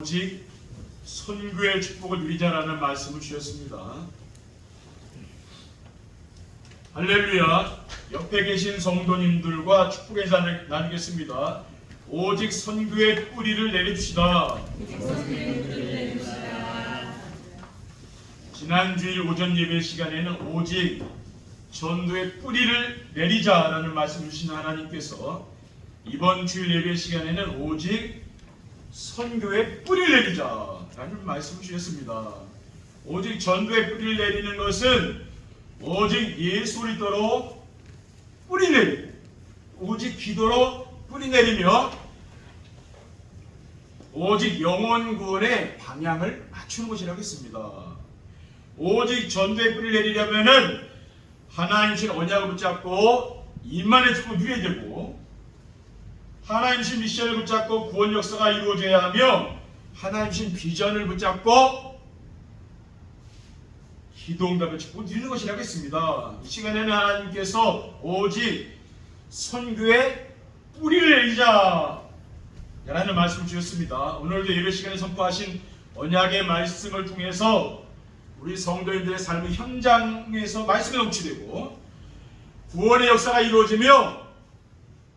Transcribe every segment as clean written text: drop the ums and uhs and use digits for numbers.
오직 선교의 축복을 누리자라는 말씀을 주셨습니다. 할렐루야. 옆에 계신 성도님들과 축복의 인사를 나누겠습니다. 오직 선교의 뿌리를 내려주시다. 지난 주일 오전 예배 시간에는 오직 전도의 뿌리를 내리자라는 말씀을 주신 하나님께서 이번 주일 예배 시간에는 오직 선교의 뿌리를 내리자라는 말씀을 주셨습니다. 오직 전도의 뿌리를 내리는 것은 오직 예수 그리스도로 뿌리 내리고 오직 기도로 뿌리 내리며 오직 영혼 구원의 방향을 맞추는 것이라고 했습니다. 오직 전도의 뿌리를 내리려면은 하나님 신 언약을 붙잡고 임만의 축복을 누려야 되고 하나님 신 미션을 붙잡고 구원 역사가 이루어져야 하며 하나님 신 비전을 붙잡고 기도응답의 축복을 누리는 것이라고 했습니다. 이 시간에는 하나님께서 오직 선교의 뿌리를 내리자 라는 말씀을 주셨습니다. 오늘도 예배 시간에 선포하신 언약의 말씀을 통해서 우리 성도님들의 삶의 현장에서 말씀이 넘치되고 구원의 역사가 이루어지며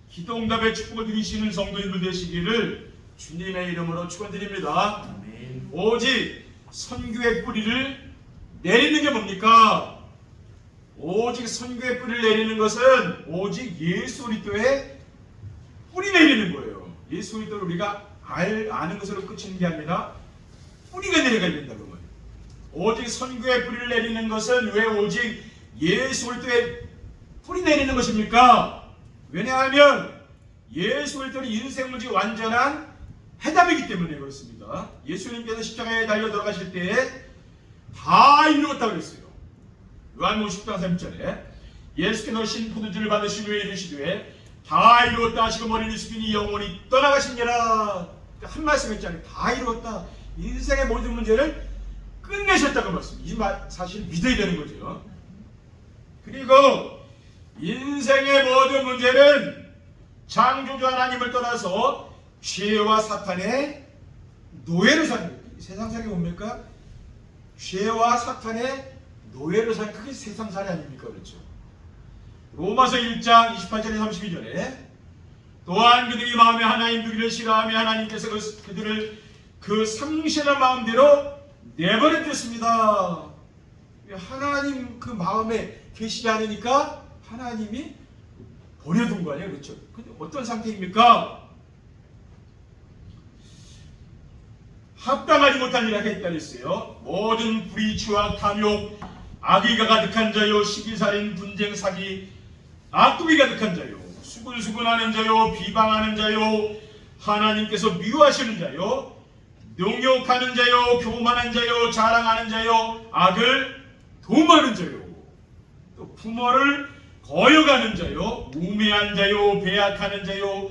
기도응답의 축복을 누리시는 성도님들 되시기를 주님의 이름으로 축원드립니다. 아멘. 오직 선교의 뿌리를 내리는 게 뭡니까? 오직 선교의 뿌리를 내리는 것은 오직 예수 그리스도의 뿌리 내리는 거예요. 예수 그리스도를 우리가 아는 것으로 끝이는 게 아니라 뿌리가 내려가야 된다는 거예요. 오직 선교의 뿌리를 내리는 것은 왜 오직 예수 그리스도의 뿌리 내리는 것입니까? 왜냐하면 예수 그리스도는 인생 문제 완전한 해답이기 때문에 그렇습니다. 예수님께서 십자가에 달려 들어가실 때에 다 이루었다고 그랬어요. 요한복음 10장 3절에 예수께서 신 포도주를 받으신 후에 이르시되 다 이루었다 하시고 머리를 숙이니 영원히 떠나가시니라. 한 말씀 했잖아요. 다 이루었다. 인생의 모든 문제를 끝내셨다고 말씀입니다. 이 말 사실 믿어야 되는 거죠. 그리고 인생의 모든 문제는 창조주 하나님을 떠나서 죄와 사탄의 노예를 사는 거예요. 세상살이 뭡니까? 죄와 사탄의 노예를 사는 그게 세상살이 아닙니까? 그렇죠. 로마서 1장 28절에 32절에 또한 그들이 마음에 하나님 두기를 싫어하며 하나님께서 그들을 그 상실한 마음대로 내버려 두었습니다. 하나님 그 마음에 계시지 않으니까 하나님이 버려둔 거 아니에요? 그렇죠? 근데 어떤 상태입니까? 합당하지 못한 일을 하겠다 그랬어요. 모든 불의, 추악, 탐욕, 악의가 가득한 자요, 시기살인, 분쟁, 사기, 악독이 가득한 자요, 수근수근하는 자요, 비방하는 자요, 하나님께서 미워하시는 자요, 능욕하는 자요, 교만한 자요, 자랑하는 자요, 악을 도모하는 자요, 또 부모를 거역하는 자요, 우매한 자요, 배약하는 자요,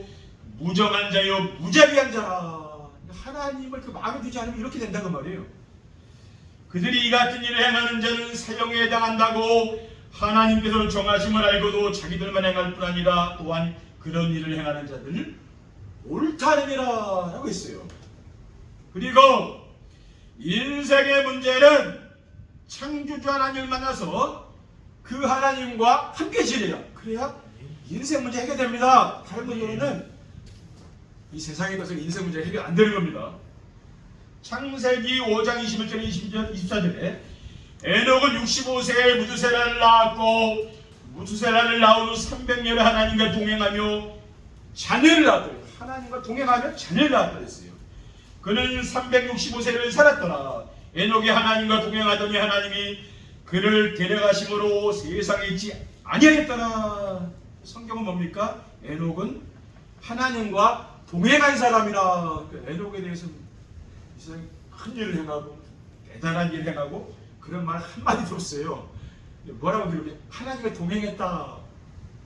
무정한 자요, 무자비한 자라. 하나님을 그 마음에 두지 않으면 이렇게 된다고 말이에요. 그들이 이 같은 일을 행하는 자는 사형에 해당한다고 하나님께서 정하심을 알고도 자기들만 행할 뿐 아니라 또한 그런 일을 행하는 자들을 옳다느니라 라고 했어요. 그리고 인생의 문제는 창조주 하나님을 만나서 그 하나님과 함께 지내야 그래야 인생 문제 해결됩니다. 다른 문제는 이 세상에 가서 인생 문제 해결 안 되는 겁니다. 창세기 5장 21절 24절에 에녹은 65세에 무두셀라를 낳았고 무두셀라를 낳은 후 300년을 하나님과 동행하며 자녀를 낳았다. 하나님과 동행하며 자녀를 낳았다 했어요. 그는 365세를 살았더라. 에녹이 하나님과 동행하더니 하나님이 그를 데려가심으로 세상에 있지 아니하였더라. 성경은 뭡니까? 에녹은 하나님과 동행한 사람이라. 에녹에 대해서 이 세상에 큰 일을 행하고 대단한 일을 행하고 그런 말 한마디 들었어요. 뭐라고 기록해? 하나님과 동행했다.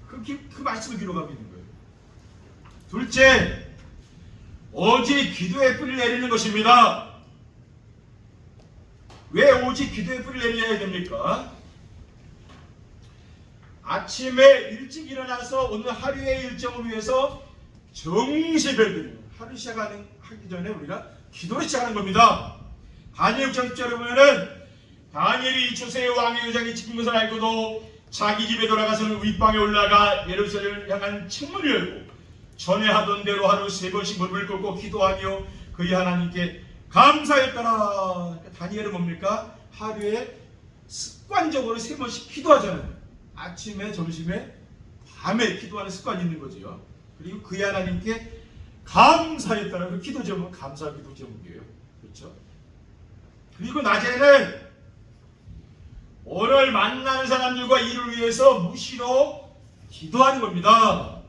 그 말씀을 기록하고 있는 거예요. 둘째, 오직 기도의 뿌리를 내리는 것입니다. 왜 오직 기도의 뿌리를 내려야 됩니까? 아침에 일찍 일어나서 오늘 하루의 일정을 위해서 정시별대로 하루 시작하기 전에 우리가 기도를 시작하는 겁니다. 다니엘 6장 10절에 보면은 다니엘이 초세의 왕의 의장이 찍힌 것을 알고도 자기 집에 돌아가서는 윗방에 올라가 예루살렘을 향한 창문을 열고 전에 하던 대로 하루 3번씩 무릎을 꿇고 기도하며 그의 하나님께 감사했더라. 다니엘은 뭡니까? 하루에 습관적으로 3번씩 기도하잖아요. 아침에, 점심에, 밤에 기도하는 습관이 있는 거죠. 그리고 그의 하나님께 감사했더라. 그 기도 제목은 감사 기도 제목이에요. 그렇죠? 그리고 낮에는 오늘 만나는 사람들과 이를 위해서 무시로 기도하는 겁니다.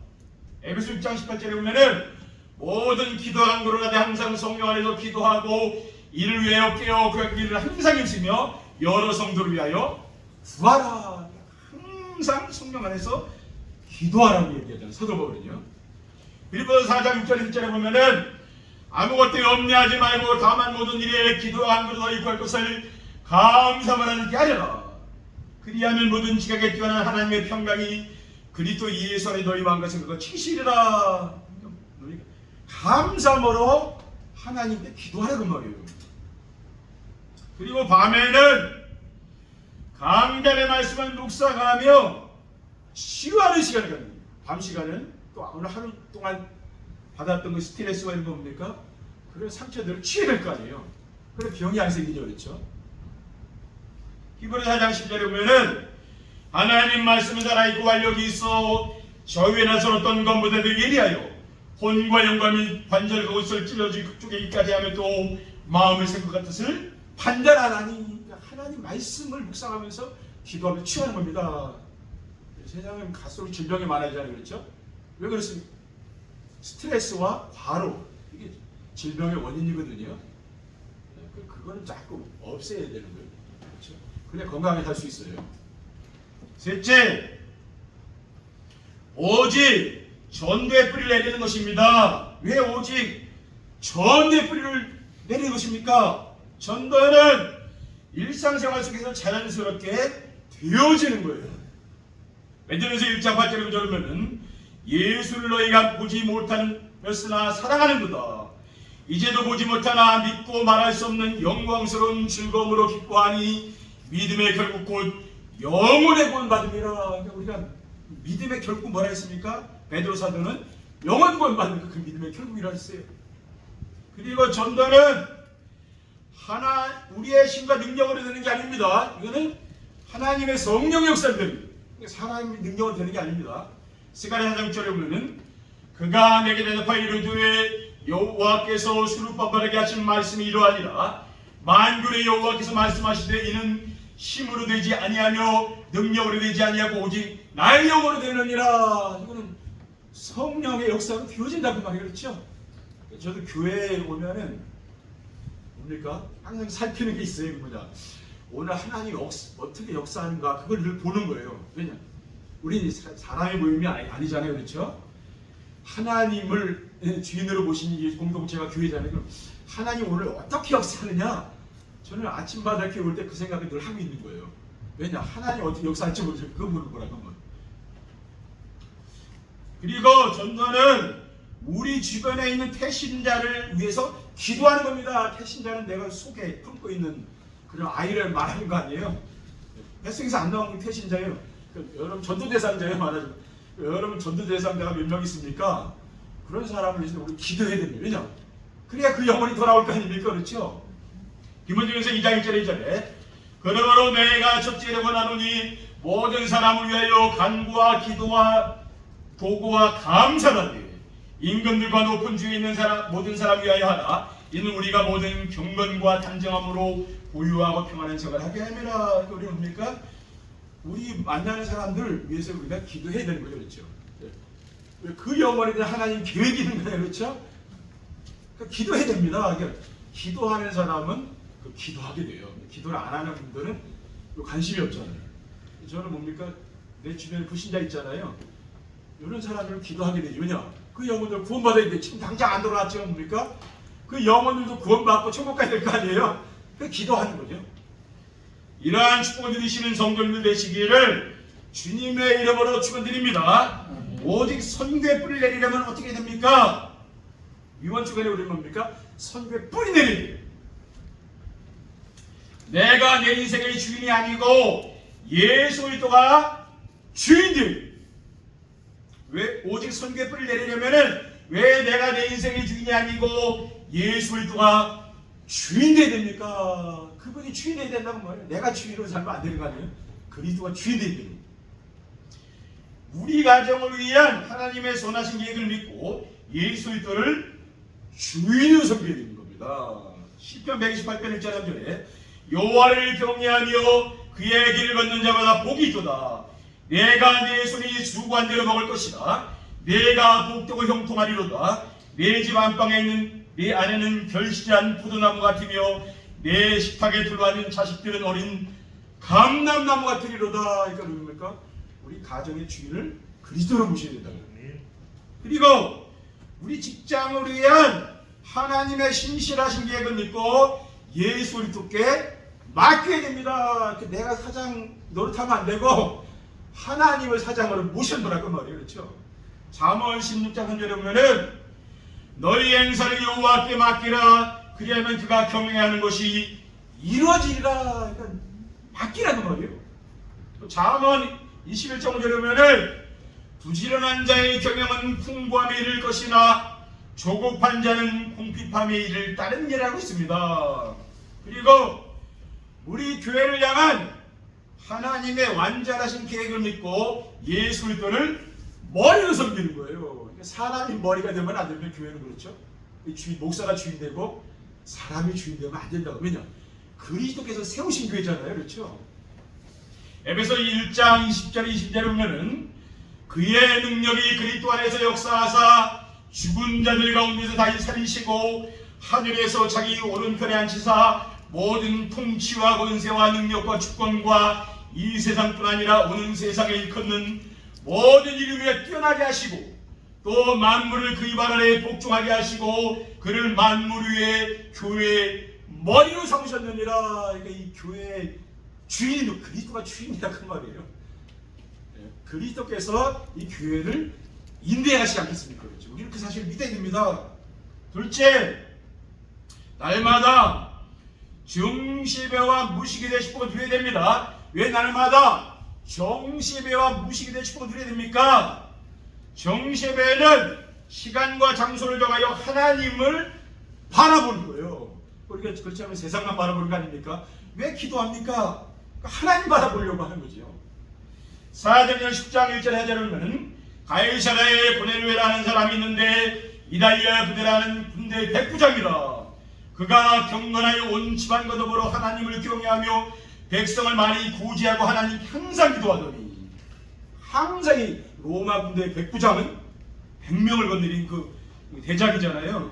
에베소 6장 18절에 보면은 모든 기도한 그러나되 항상 성령 안에서 기도하고 이를 위하여 깨어 그 일을 항상 힘쓰며 여러 성도를 위하여 구하라. 항상 성령 안에서 기도하라고 얘기하잖아요. 사도 바울은요. 빌립보서 4장 6절 1절에 보면은 아무것도 염려하지 말고 다만 모든 일에 기도와 간구로 너희 구할 것을 감사만 하는게 하려라. 그리하면 모든 지각에 뛰어난 하나님의 평강이 그리스도 예수 안에 너희 마음과 생각과 치시리라. 감사함으로 하나님께 기도하라는 말이에요. 그리고 밤에는 강단의 말씀을 묵상하며 치유하는 시간을 갖습니다. 밤 시간은 또 오늘 하루 동안 받았던 그 스트레스가 있는 거 뭡니까? 그런 상처들을 치유해야 될 거 아니에요. 그래 병이 안 생기죠. 그렇죠? 히브리서 4장 10절에 보면은 하나님 말씀은 살아있고 완력이 있어 저 위에 나서었던 것보다도 예리하여 혼과 영감이 관절과 옷을 찔러주기 극쪽에기까지 하며 또 마음의 생각과 뜻을 판단하나니. 하나님 말씀을 묵상하면서 기도하며 치유하는 겁니다. 세상은 갈수록 질병이 많아지잖아요. 그렇죠? 왜 그렇습니까? 스트레스와 과로 이게 질병의 원인이거든요. 그거는 자꾸 없애야 되는 거예요. 그렇죠? 그냥 건강하게 살 수 있어요. 셋째, 오직 전도의 뿌리를 내리는 것입니다. 왜 오직 전도의 뿌리를 내리는 것입니까? 전도는 일상생활 속에서 자연스럽게 되어지는 거예요. 베드로전서 1장 8절에 보면은 예수를 너희가 보지 못하였으나 사랑하는도다. 이제도 보지 못하나 믿고 말할 수 없는 영광스러운 즐거움으로 기뻐하니 믿음의 결국 곧 영혼의 구원 받음이라. 그러니까 우리가 믿음의 결국 뭐라 했습니까? 베드로 사도는 영혼 구원 받는 그 믿음의 결국이라 했어요. 그리고 전도는 우리의 힘과 능력으로 되는 게 아닙니다. 이거는 하나님의 성령의 역사를 됩니다. 사람의 능력으로 되는 게 아닙니다. 스가랴 4장 6절에 보면은 그가 내게 대답하여 이르되 여호와께서 수르바벨에게 하신 말씀이 이러하니라. 만군의 여호와께서 말씀하시되 이는 힘으로 되지 아니하며 능력으로 되지 아니하고 오직 나의 영으로 되느니라. 이거는 성령의 역사로 되어진다고 말이에요. 그렇죠? 저도 교회에 오면은 뭡니까? 항상 살피는 게 있어요. 뭐냐? 오늘 하나님이 어떻게 역사하는가 그걸 늘 보는 거예요. 왜냐? 우리 사람의 모임이 아니잖아요. 그렇죠? 하나님을 주인으로 보신 이 공동체가 교회잖아요. 그럼 하나님 오늘 어떻게 역사하느냐? 저는 아침마다 이렇게 올 때 그 생각을 늘 하고 있는 거예요. 왜냐? 하나님 어떻게 역사할지 모르죠. 그거 보는 거라고. 그리고 전도는 우리 주변에 있는 태신자를 위해서 기도하는 겁니다. 태신자는 내가 속에 품고 있는 그런 아이를 말하는 거 아니에요. 뱃속에서 안 나온 게 태신자예요. 여러분 전도대상자예요. 말하자면 여러분 전도대상자가 몇 명 있습니까? 그런 사람을 위해서 우리 기도해야 됩니다. 왜냐? 그래야 그 영혼이 돌아올 거 아닙니까? 그렇죠? 디모데전서 2장 1절에 2절에 그러므로 내가 첫째로 원하노니 모든 사람을 위하여 간구와 기도와 도구와 감사하되 임금들과 높은 주에 있는 모든 사람 위하여 하라. 이는 우리가 모든 경건과 단정함으로 고유하고 평안한 생활을 하게 함이라. 우리 뭡니까? 우리 만나는 사람들 위해서 우리가 기도해야 되는 거죠. 그렇죠? 그 영혼에 대한 하나님 계획이 있는 거예요. 그렇죠? 그러니까 기도해야 됩니다. 그러니까 기도하는 사람은 기도하게 돼요. 기도를 안 하는 분들은 관심이 없잖아요. 저는 뭡니까? 내 주변에 불신자 있잖아요. 이런 사람을 기도하게 되죠. 왜냐? 그 영혼들 구원받아야 돼. 지금 당장 안 돌아왔죠. 뭡니까? 그 영혼들도 구원받고 천국 가야 될 거 아니에요? 그 기도하는 거죠. 이러한 축복을 누리시는 성도님들 되시기를 주님의 이름으로 축원드립니다. 오직 선교의 뿌리를 내리려면 어떻게 됩니까? 이번 주간에 우리는 뭡니까? 선교의 뿌리 내리기. 내가 내 인생의 주인이 아니고 예수 그리스도가 주인들. 왜 오직 선교의 뿌리를 내리려면은 왜 내가 내 인생의 주인이 아니고 예수 그리스도가 주인 되어야 됩니까? 그분이 주인 되어야 된다고 말해요. 내가 주인으로 살면 안 되는 거 아니에요? 그리스도가 주인 되어야 됩니다. 우리 가정을 위한 하나님의 선하신 계획을 믿고 예수 그리스도를 주인으로 섬겨야 되는 겁니다. 시편 128편 1절 3절에 여호와를 경외하며 그의 길을 걷는 자마다 복이 있도다. 내가 내 손이 수고한 대로 먹을 것이다. 내가 복되고 형통하리로다. 내 집 안방에 있는 내 아내는 결실한 포도나무 같으며 내 식탁에 둘러앉은 자식들은 어린 감람나무 같으리로다. 그러니까 뭡니까? 우리 가정의 주인을 그리스도로 모셔야 된다. 그리고 우리 직장을 위한 하나님의 신실하신 계획을 믿고 예수 그리스도께 맡겨야 됩니다. 내가 사장 노릇하면 안 되고 하나님을 사장으로 모셔놓으라고 말이에요. 그렇죠? 잠언 16장 1절에 보면은 너희 행사를 여호와께 맡기라. 그리하면 그가 경외하는 것이 이루어지리라. 그러니까 맡기라는 말이에요. 또 잠언 21장 5절에 보면은 부지런한 자의 경영은 풍부함에 이를 것이나 조급한 자는 궁핍함에 이를 다른 예라고 있습니다. 그리고 우리 교회를 향한 하나님의 완전하신 계획을 믿고 예수 그리스도를 머리로 섬기는 거예요. 그러니까 사람이 머리가 되면 안 되면 교회는 그렇죠. 주인, 목사가 주인 되고 사람이 주인 되면 안 된다고. 왜냐? 그리스도께서 세우신 교회잖아요. 그렇죠? 에베소 1장 20절 20절에 보면은 그의 능력이 그리스도 안에서 역사하사 죽은 자들 가운데서 다시 살리시고 하늘에서 자기 오른편에 앉히사 모든 통치와 권세와 능력과 주권과 이 세상뿐 아니라 오는 세상에 일컫는 모든 이름 위에 뛰어나게 하시고 또 만물을 그 입 아래에 복종하게 하시고 그를 만물 위에 교회의 머리로 삼으셨느니라. 그러니까 이 교회의 주인은 그리스도가 주인이다 그 말이에요. 그리스도께서 이 교회를 인도하시지 않겠습니까? 그렇죠? 우리는 그 사실을 믿어야 됩니다. 둘째, 날마다 정시배와 무식이 식품을 드려야 됩니다. 왜 날마다 정시배와 무식이 식품을 드려야 됩니까? 정시배는 시간과 장소를 정하여 하나님을 바라보는 거예요. 우리가 그렇지 않으면 세상만 바라보는 거 아닙니까? 왜 기도합니까? 하나님 바라보려고 하는 거죠. 사도행전 10장 1절에 하자면 가이사랴에 고넬료라는 사람이 있는데 이달리아 부대라는 군대의 백부장이라. 그가 경건하여 온 집안과 더불어 하나님을 경외하며 백성을 많이 구제하고 하나님 항상 기도하더니. 항상 이 로마 군대의 백부장은 100명을 건드린 그 대장이잖아요.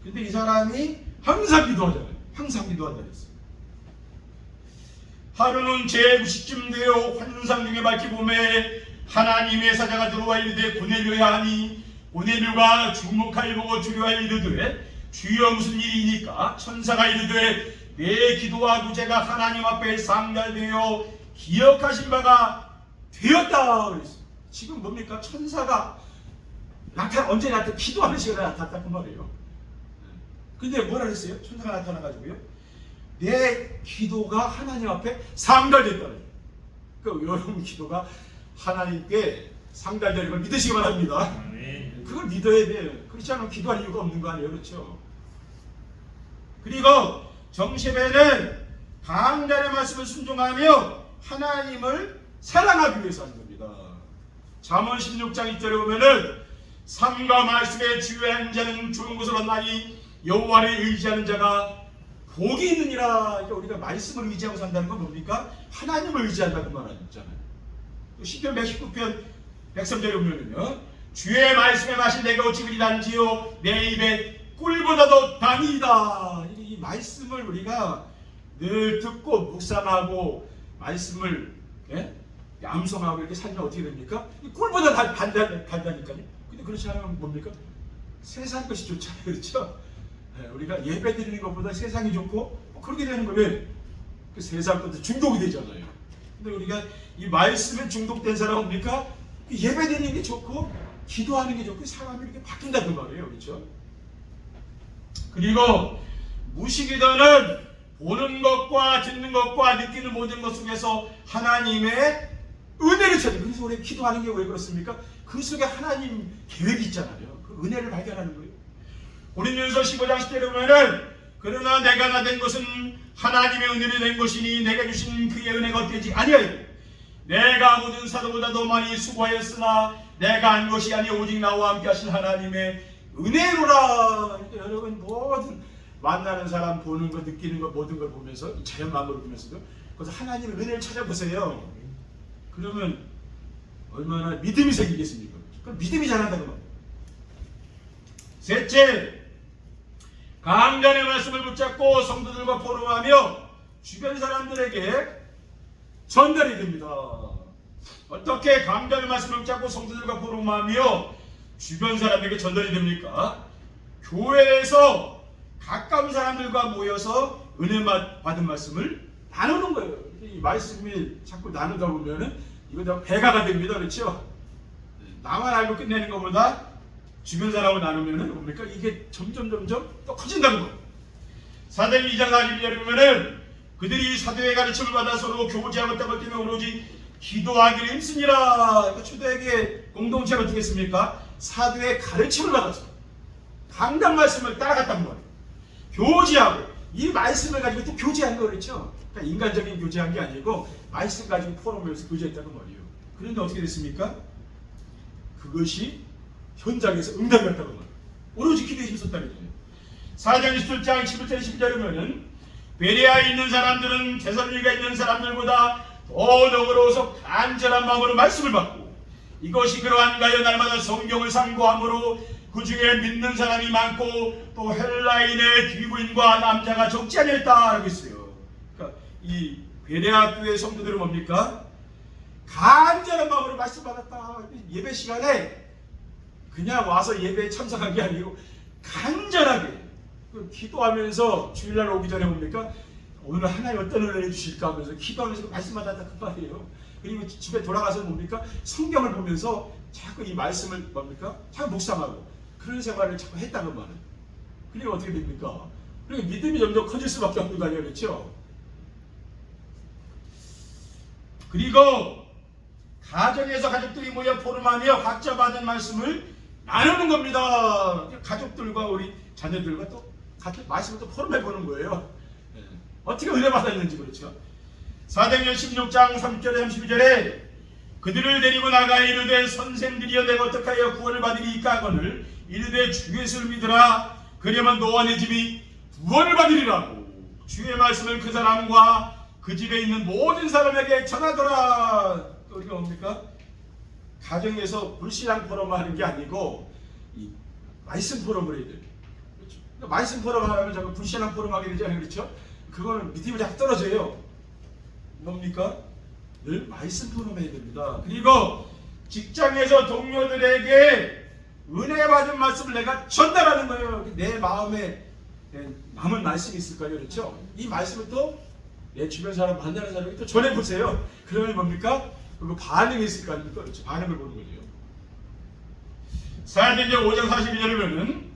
근데 이 사람이 항상 기도하잖아요. 항상 기도한다 그랬어요. 하루는 제9시쯤 되어 환상 중에 밝히 보매 하나님의 사자가 들어와 이르되 고넬료야 하니 고넬료가 주목하여 보고 두려워하여 이르되 주여 무슨 일이니까 천사가 이르되 내 기도와 구제가 하나님 앞에 상달되어 기억하신 바가 되었다 그랬어요. 지금 뭡니까? 천사가 언제 나타나? 기도하는 시간에 나타났단 말이에요. 근데 뭐라 그랬어요? 천사가 나타나가지고요 내 기도가 하나님 앞에 상달됐다는. 그러니까 여러분 기도가 하나님께 상달되는 걸 믿으시기 바랍니다. 그걸 믿어야 돼요. 그렇지 않으면 기도할 이유가 없는 거 아니에요. 그렇죠? 그리고 정시배는 강단의 말씀을 순종하며 하나님을 사랑하기 위해서 하는 겁니다. 잠언 16장 2절에 보면은 삶과 말씀에 지혜한 자는 좋은 것을 얻나니 여호와를 의지하는 자가 복이 있느니라. 그러니까 우리가 말씀을 의지하고 산다는 건 뭡니까? 하나님을 의지한다는 말이잖아요. 시편 119편 103절에 보면은요 주의 말씀에 마신 내가 어찌 그리 단지요 내 입에 꿀보다도 단이다. 이 말씀을 우리가 늘 듣고 묵상하고 말씀을 암송하고 이렇게 살면 어떻게 됩니까? 꿀보다 단다니까요. 근데 그렇지 않으면 뭡니까? 세상 것이 좋잖아요. 그렇죠? 우리가 예배 드리는 것보다 세상이 좋고 그렇게 되는 거예요. 그 세상 것도 중독이 되잖아요. 근데 우리가 이 말씀에 중독된 사람은 뭡니까? 예배 드리는 게 좋고 기도하는 게 좋고 사람이 이렇게 바뀐다는 말이에요. 그렇죠? 그리고 무식이더는 보는 것과 듣는 것과 느끼는 모든 것 속에서 하나님의 은혜를 찾는. 그래서 우리 기도하는 게 왜 그렇습니까? 그 속에 하나님 계획이 있잖아요. 그 은혜를 발견하는 거예요. 고린도전서 15장 10절에 보면은 그러나 내가 나 된 것은 하나님의 은혜로 된 것이니 내가 주신 그의 은혜가 어때지 아니하여 내가 모든 사도보다도 많이 수고하였으나 내가 한 것이 아니 오직 나와 함께 하신 하나님의 은혜로라. 여러분 모든 만나는 사람 보는 거 느끼는 거 모든 걸 보면서 자연만으로 보면서도 그래서 하나님의 은혜를 찾아보세요. 그러면 얼마나 믿음이 생기겠습니까? 그럼 믿음이 자란다는 겁니다. 셋째, 강단의 말씀을 붙잡고 성도들과 포럼하며 주변 사람들에게 전달이 됩니다. 어떻게 강단의 말씀을 붙잡고 성도들과 포럼하며 주변 사람에게 전달이 됩니까? 교회에서 가까운 사람들과 모여서 은혜 받은 말씀을 나누는 거예요. 이 말씀이 자꾸 나누다 보면은 이거 다 배가가 됩니다. 그렇죠? 나만 알고 끝내는 것보다 주변 사람하고 나누면은 뭡니까? 이게 점점 또 커진다는 거예요. 사도행 2장 42절에 보면은 그들이 사도의 가르침을 받아 서로 교제하고 땀을 뛰며 오로지 기도하기를 힘쓰니라. 그러니까 초대교회 공동체가 어떻게 했습니까? 사도의 가르침을 받아서 강단 말씀을 따라갔단 말이에요. 교제하고 이 말씀을 가지고 또 교제한 거 그렇죠? 그러니까 인간적인 교제한 게 아니고 말씀 가지고 포럼에서 교제했다는 말이에요. 그런데 어떻게 됐습니까? 그것이 현장에서 응답이 왔다고 말이에요. 오로지 기도에 힘썼다는 거예요. 4장 27장 11절 12절에 보면은 베레아에 있는 사람들은 데살로니가에 있는 사람들보다 더 너그러워서 간절한 마음으로 말씀을 받고 이것이 그러한가요 날마다 성경을 상고함으로 그 중에 믿는 사람이 많고 또 헬라인의 귀부인과 남자가 적지 아니했다라고 했어요. 그러니까 이 베레아 교회 성도들은 뭡니까? 간절한 마음으로 말씀 받았다. 예배 시간에 그냥 와서 예배에 참석한 게 아니고 간절하게 기도하면서 주일날 오기 전에 뭡니까? 오늘 하나님 어떤 은혜를 주실까 하면서 기도하면서 말씀 받았다 그 말이에요. 그리고 집에 돌아가서 뭡니까? 성경을 보면서 자꾸 이 말씀을 뭡니까? 자꾸 묵상하고 그런 생활을 자꾸 했다는 말은. 그리고 어떻게 됩니까? 그리고 믿음이 점점 커질 수밖에 없는 거 아니에요. 그렇죠? 그리고 가정에서 가족들이 모여 포럼하며 각자 받은 말씀을 나누는 겁니다. 가족들과 우리 자녀들과 또 같은 말씀을 또 포럼해 보는 거예요. 어떻게 은혜 받았는지 그렇죠. 사도행전 16장 3절에 32절에 그들을 데리고 나가 이르되 선생들이여 내가 어떻게 하여 구원을 받으리이까 하거늘 이르되 주 예수를 믿으라 그리하면 너와 내 집이 구원을 받으리라고 주의 말씀을 그 사람과 그 집에 있는 모든 사람에게 전하더라. 우리가 뭡니까? 가정에서 불신앙 포럼을 하는 게 아니고 이 말씀 포럼을 해야 돼요. 그렇죠? 그러니까 말씀 포럼을 하면 자꾸 불신앙 포럼 하게 되잖아요. 그렇죠? 그거는 믿음이 자꾸 떨어져요. 뭡니까? 늘 말씀 포럼 해야 됩니다. 그리고 직장에서 동료들에게 은혜 받은 말씀을 내가 전달하는 거예요. 내 마음에 남은 말씀이 있을까요? 그렇죠? 이 말씀을 또 내 주변 사람 만나는 사람에게 또 전해보세요. 그러면 뭡니까? 그리고 반응이 있을 거 아닙니까? 그렇죠? 반응을 보는 거죠. 사도행전 5장 42절에 보면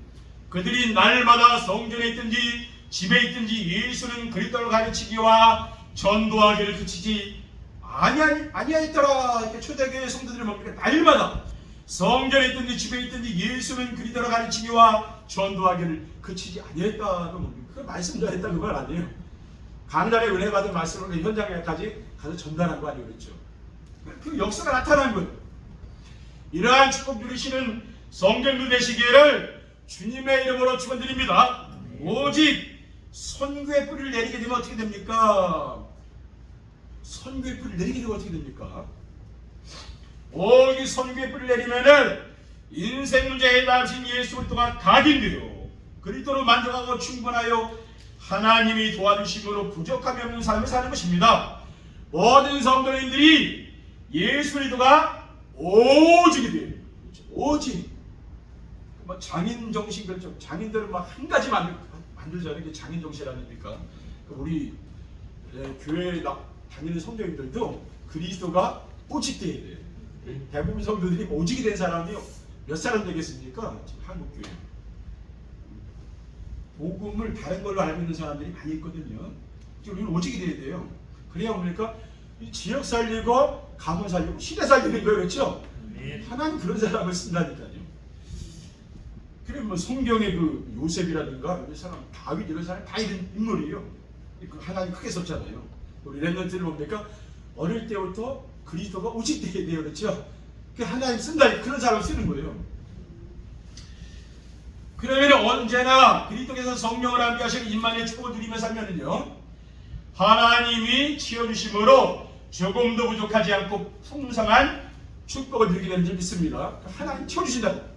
그들이 날마다 성전에 있든지 집에 있든지 예수는 그리스도를 가르치기와 전도하기를 그치지 아니하였더라. 초대교회 성도들이 뭡니까? 날마다 성전에 있든지 집에 있든지 예수는 그리스도를 가르치기와 전도하기를 그치지 아니했다는 뭡니까? 그 말씀 전했다 그 말 아니에요. 강단에 은혜 받은 말씀을 현장에까지 가서 전달한 거 아니에요. 그렇죠? 그 역사가 나타난 거예요. 이러한 축복 누리시는 성전도 되시기를 주님의 이름으로 축원드립니다. 오직 선교의 뿌리를 내리게 되면 어떻게 됩니까? 선교의 뿌리를 내리게 되면 어떻게 됩니까? 오직 선교의 뿌리를 내리면은 인생 문제에 해답하신 예수 그리스도가 각인되요 그리스도로 만족하고 충분하여 하나님이 도와주심으로 부족함이 없는 삶을 사는 것입니다. 모든 성도님들이 예수 그리스도가 오직이 돼요. 오직 장인 정신 그렇죠. 장인들은 막 한 가지 만들자는 게 장인 정신이라니까. 우리 교회 다니는 성도님들도 그리스도가 오직돼야 돼요. 대부분 성도들이 오직이 된 사람이 몇 사람 되겠습니까? 지금 한국 교회. 복음을 다른 걸로 알고 있는 사람들이 많이 있거든요. 우리는 오직이 돼야 돼요. 그래야 뭡니까? 이 지역 살리고 가문 살리고 시대 살리는 거예요. 그렇죠? 하나님 그런 사람을 쓴다니까요. 그래 뭐 성경의 그 요셉이라든가 이런 사람, 다윗 이런 사람 다 이런 인물이에요. 그 하나님 크게 썼잖아요. 우리 렘넌트를 뭡니까? 어릴 때부터 그리스도가 오직돼야 돼요. 그렇죠? 그 하나님 쓴다, 그런 사람을 쓰는 거예요. 그러면 언제나 그리스도께서 성령을 함께 하시는 임만의 축복을 누리며 살면은요, 하나님이 채워주심으로 조금도 부족하지 않고 풍성한 축복을 누리게 되는 줄 믿습니다. 하나님 채워주신다고.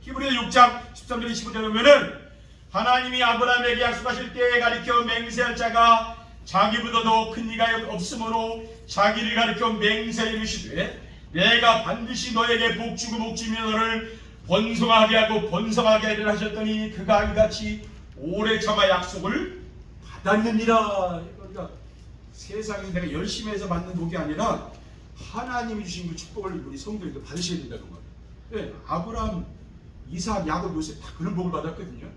히브리서 6장 13절 15절에 보면은 하나님이 아브라함에게 약속하실 때에 가리켜 맹세할 자가 자기보다도 큰 이가 없으므로 자기를 가리켜 맹세하여 이르시되 내가 반드시 너에게 복주고 복주며 너를 번성하게 하고 번성하게 하리라 하셨더니 그가 이같이 오래 참아 약속을 받았느니라. 그러니까 세상에 내가 열심히 해서 받는 복이 아니라 하나님이 주신 그 축복을 우리 성도님도 받으셔야 된다는 거예요. 네, 아브라함, 이삭, 야곱, 요셉 다 그런 복을 받았거든요.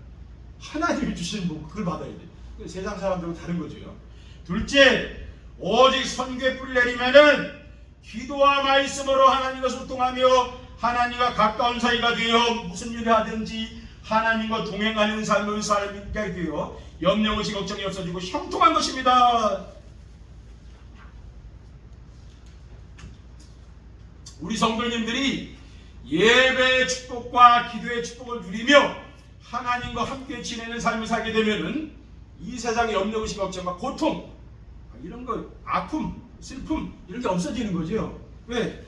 하나님이 주시는 복 그걸 받아야 돼. 세상 사람들은 다른 거죠. 둘째, 오직 선교에 뿌리 내리면은 기도와 말씀으로 하나님과 소통하며 하나님과 가까운 사이가 되어 무슨 일을 하든지 하나님과 동행하는 삶을 살게 되어 염려 의식 걱정이 없어지고 형통한 것입니다. 우리 성도님들이 예배의 축복과 기도의 축복을 누리며 하나님과 함께 지내는 삶을 살게 되면은 이 세상의 염려 의식 걱정과 고통 이런 거, 아픔, 슬픔 이런 게 없어지는 거죠. 왜?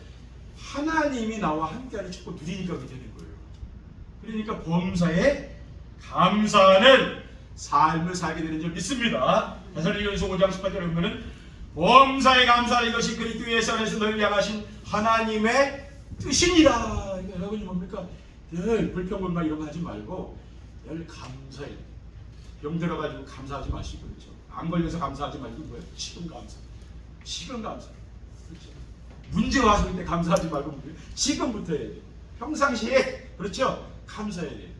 하나님이 나와 함께하는 축복 누리니까 그렇게 되는 거예요. 그러니까 범사에 감사하는 삶을 살게 되는 줄 믿습니다. 데살로니가전서 5장 18절에 보면은 범사에 감사하는 것이 그리스도 예수 안에서 너희를 향하신 하나님의 뜻이니라. 그러니까 여러분이 뭡니까? 늘 불평불만 이런 거 하지 말고 늘 감사해. 병 들어가지고 감사하지 마시고, 그렇죠? 안 걸려서 감사하지 말고 뭐예요? 지금 감사. 지금 감사. 그렇죠? 문제 와서 그때 감사하지 말고 지금부터 해야 돼요. 평상시에, 그렇죠? 감사해야 돼요.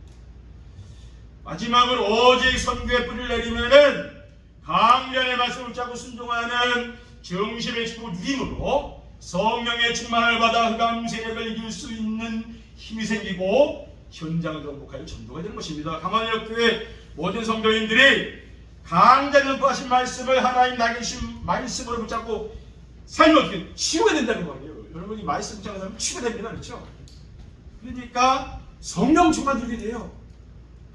마지막으로 오직 선교의 뿌리를 내리면은 강련의 말씀을 짜고 순종하는 정심의 축복을 누림으로 성령의 충만을 받아 흑암 세력을 이길 수 있는 힘이 생기고 현장을 정복하여 전도가 되는 것입니다. 강원역 교회 모든 성도인들이 강자는 구하신 말씀을 하나님 나에게 주신 말씀으로 붙잡고 삶을 어떻게 치유가 된다는 거예요. 여러분이 말씀 붙잡고 살면 치유가 됩니다. 그렇죠? 그러니까 성령 충만 들게 돼요.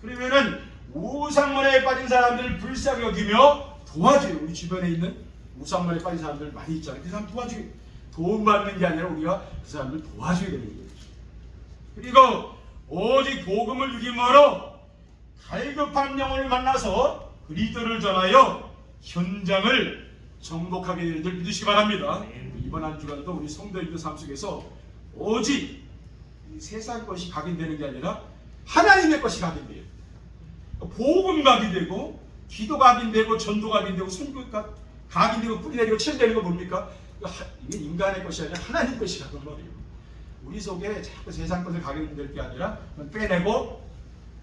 그러면은 우상문화에 빠진 사람들을 불쌍히 여기며 도와줘요. 우리 주변에 있는 우상문화에 빠진 사람들 많이 있잖아요. 그 사람 도와줘요. 도움 받는 게 아니라 우리가 그 사람들 도와줘야 되는 거예요. 그리고 오직 복음을 누림으로 갈급한 영혼을 만나서 그리스도를 전하여 현장을 정복하게 되는 줄 믿으시기 바랍니다. 이번 한 주간도 우리 성도님들 삶 속에서 오직 세상 것이 각인되는 게 아니라 하나님의 것이 각인돼요. 복음 각인되고 기도 각인되고 전도 각인되고 선교가 각인되고 뿌리 내리고 치유되는 거 뭡니까? 이게 인간의 것이 아니라 하나님 것이라는 말이에요. 우리 속에 자꾸 세상 것을 각인될 게 아니라 빼내고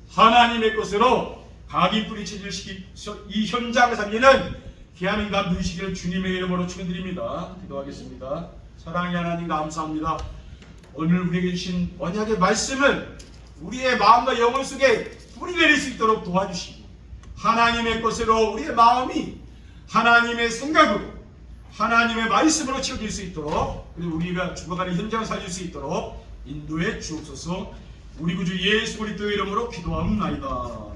하나님의 것으로 각인 뿌리 체질시키 이 현장을 살리는 귀한 감 누리시기를 주님의 이름으로 축원드립니다. 기도하겠습니다. 사랑의 하나님 감사합니다. 오늘 우리에게 주신 언약의 말씀을 우리의 마음과 영혼 속에 뿌리 내릴 수 있도록 도와주시고 하나님의 것으로 우리의 마음이 하나님의 생각으로 하나님의 말씀으로 채워질 수 있도록 그리고 우리가 죽어가는 현장을 살릴 수 있도록 인도해 주옵소서. 우리 구주 예수 그리스도의 이름으로 기도하옵나이다.